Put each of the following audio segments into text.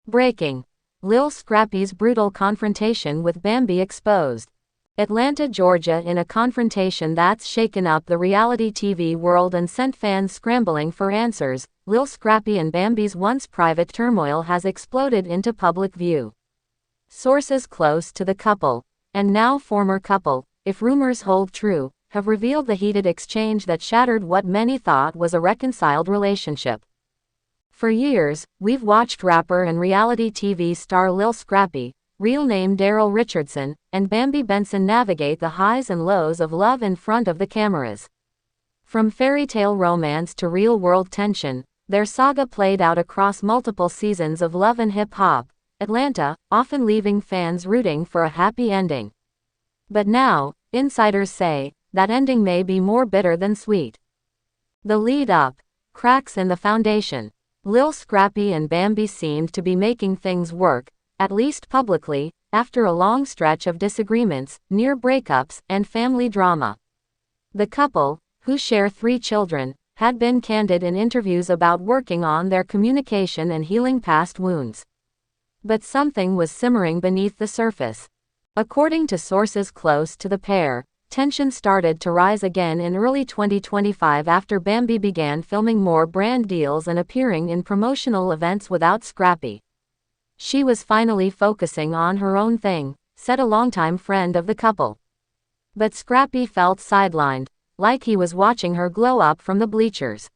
Breaking. Lil Scrappy's brutal confrontation with Bambi exposed. Atlanta, Georgia. In a confrontation that's shaken up the reality TV world and sent fans scrambling for answers, Lil Scrappy and Bambi's once private turmoil has exploded into public view. Sources close to the couple, and now former couple, if rumors hold true, have revealed the heated exchange that shattered what many thought was a reconciled relationship. For years, we've watched rapper and reality TV star Lil Scrappy, real name Daryl Richardson, and Bambii Benson navigate the highs and lows of love in front of the cameras. From fairy tale romance to real-world tension, their saga played out across multiple seasons of Love and Hip Hop, Atlanta, often leaving fans rooting for a happy ending. But now, insiders say, that ending may be more bitter than sweet. The lead-up. Cracks in the foundation. Lil Scrappy and Bambi seemed to be making things work, at least publicly, after a long stretch of disagreements, near breakups, and family drama. The couple, who share 3 children, had been candid in interviews about working on their communication and healing past wounds. But something was simmering beneath the surface. According to sources close to the pair, tension started to rise again in early 2025 after Bambi began filming more brand deals and appearing in promotional events without Scrappy. She was finally focusing on her own thing, said a longtime friend of the couple. But Scrappy felt sidelined, like he was watching her glow up from the bleachers.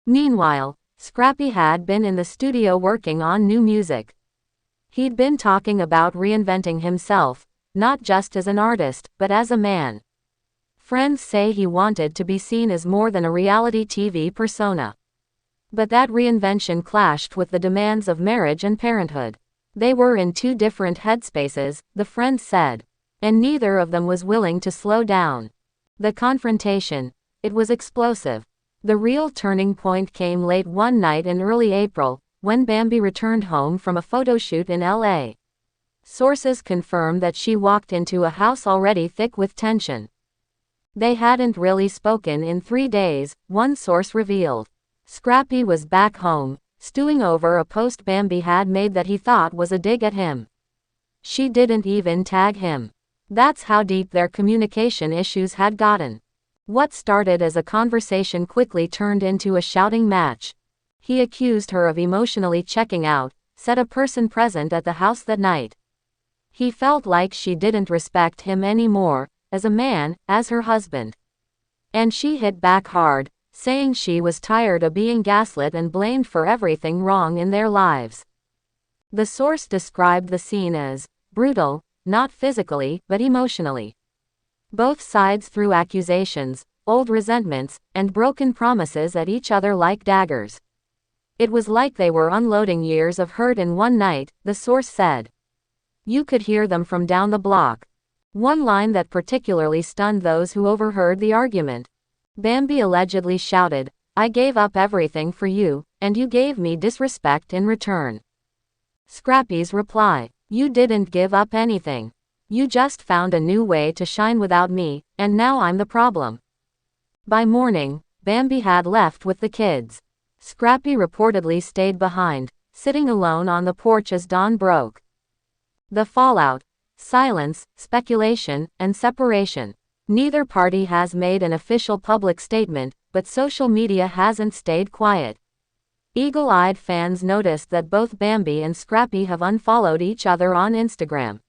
Meanwhile, Scrappy had been in the studio working on new music. He'd been talking about reinventing himself, not just as an artist, but as a man. Friends say he wanted to be seen as more than a reality TV persona. But that reinvention clashed with the demands of marriage and parenthood. They were in 2 different headspaces, the friend said. And neither of them was willing to slow down. The confrontation. It was explosive. The real turning point came late one night in early April, when Bambi returned home from a photo shoot in LA. Sources confirm that she walked into a house already thick with tension. They hadn't really spoken in 3 days, one source revealed. Scrappy was back home, stewing over a post Bambi had made that he thought was a dig at him. She didn't even tag him. That's how deep their communication issues had gotten. What started as a conversation quickly turned into a shouting match. He accused her of emotionally checking out, said a person present at the house that night. He felt like she didn't respect him anymore, as a man, as her husband. And she hit back hard, saying she was tired of being gaslit and blamed for everything wrong in their lives. The source described the scene as brutal, not physically, but emotionally. Both sides threw accusations, old resentments, and broken promises at each other like daggers. It was like they were unloading years of hurt in one night, the source said. You could hear them from down the block. One line that particularly stunned those who overheard the argument. Bambi allegedly shouted, "I gave up everything for you, and you gave me disrespect in return." Scrappy's reply, "You didn't give up anything. You just found a new way to shine without me, and now I'm the problem." By morning, Bambi had left with the kids. Scrappy reportedly stayed behind, sitting alone on the porch as dawn broke. The fallout. Silence, speculation, and separation. Neither party has made an official public statement, but social media hasn't stayed quiet. Eagle-eyed fans noticed that both Bambi and Scrappy have unfollowed each other on Instagram.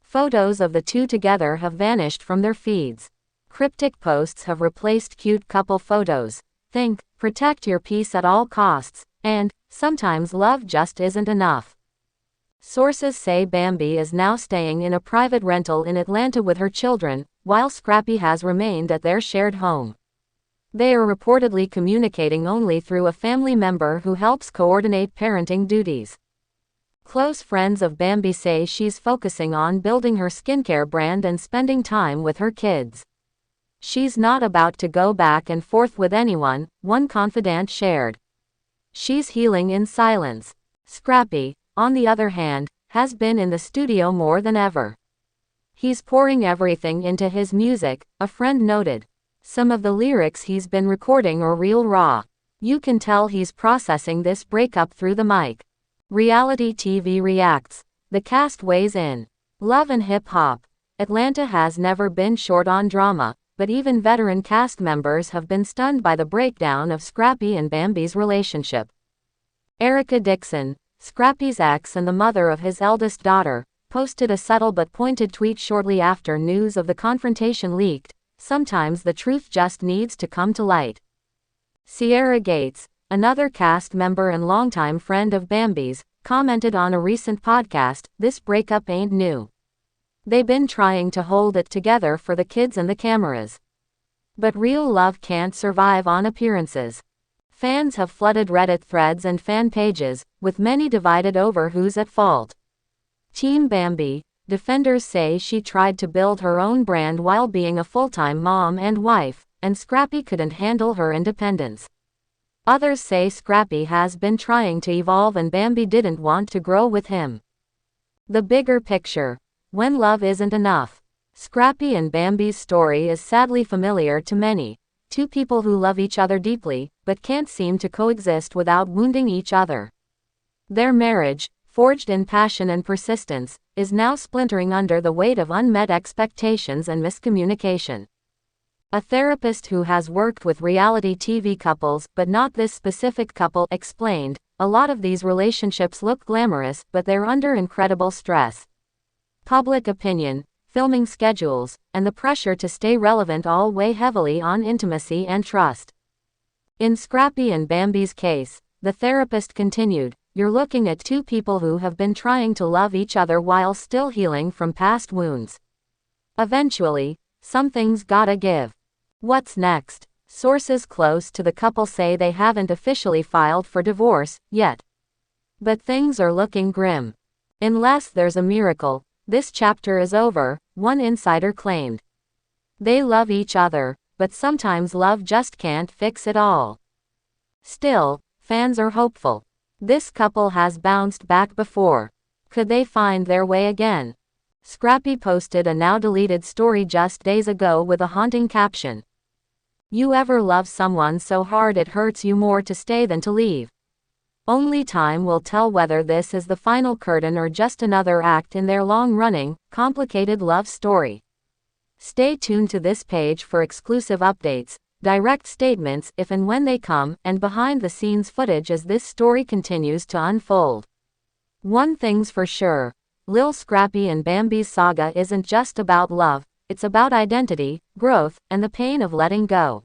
Photos of the 2 together have vanished from their feeds. Cryptic posts have replaced cute couple photos. Think, protect your peace at all costs, and, sometimes love just isn't enough. Sources say Bambi is now staying in a private rental in Atlanta with her children, while Scrappy has remained at their shared home. They are reportedly communicating only through a family member who helps coordinate parenting duties. Close friends of Bambi say she's focusing on building her skincare brand and spending time with her kids. She's not about to go back and forth with anyone, one confidant shared. She's healing in silence. Scrappy, on the other hand, has been in the studio more than ever. He's pouring everything into his music, a friend noted. Some of the lyrics he's been recording are real raw. You can tell he's processing this breakup through the mic. Reality TV reacts. The cast weighs in. Love and hip hop. Atlanta has never been short on drama, but even veteran cast members have been stunned by the breakdown of Scrappy and Bambi's relationship. Erica Dixon, Scrappy's ex and the mother of his eldest daughter, posted a subtle but pointed tweet shortly after news of the confrontation leaked. Sometimes the truth just needs to come to light. Sierra Gates, another cast member and longtime friend of Bambi's, commented on a recent podcast, "This breakup ain't new. They been trying to hold it together for the kids and the cameras. But real love can't survive on appearances." Fans have flooded Reddit threads and fan pages, with many divided over who's at fault. Team Bambi, defenders say she tried to build her own brand while being a full-time mom and wife, and Scrappy couldn't handle her independence. Others say Scrappy has been trying to evolve and Bambi didn't want to grow with him. The bigger picture. When love isn't enough. Scrappy and Bambi's story is sadly familiar to many. Two people who love each other deeply, but can't seem to coexist without wounding each other. Their marriage, forged in passion and persistence, is now splintering under the weight of unmet expectations and miscommunication. A therapist who has worked with reality TV couples, but not this specific couple, explained, "A lot of these relationships look glamorous, but they're under incredible stress. Public opinion, filming schedules, and the pressure to stay relevant all weigh heavily on intimacy and trust." In Scrappy and Bambi's case, the therapist continued, "You're looking at two people who have been trying to love each other while still healing from past wounds. Eventually, something's gotta give." What's next? Sources close to the couple say they haven't officially filed for divorce yet. But things are looking grim. Unless there's a miracle, this chapter is over, one insider claimed. They love each other, but sometimes love just can't fix it all. Still, fans are hopeful. This couple has bounced back before. Could they find their way again? Scrappy posted a now-deleted story just days ago with a haunting caption. "You ever love someone so hard it hurts you more to stay than to leave? Only time will tell whether this is the final curtain or just another act in their long-running, complicated love story." Stay tuned to this page for exclusive updates, direct statements if and when they come, and behind-the-scenes footage as this story continues to unfold. One thing's for sure, Lil Scrappy and Bambi's saga isn't just about love, it's about identity, growth, and the pain of letting go.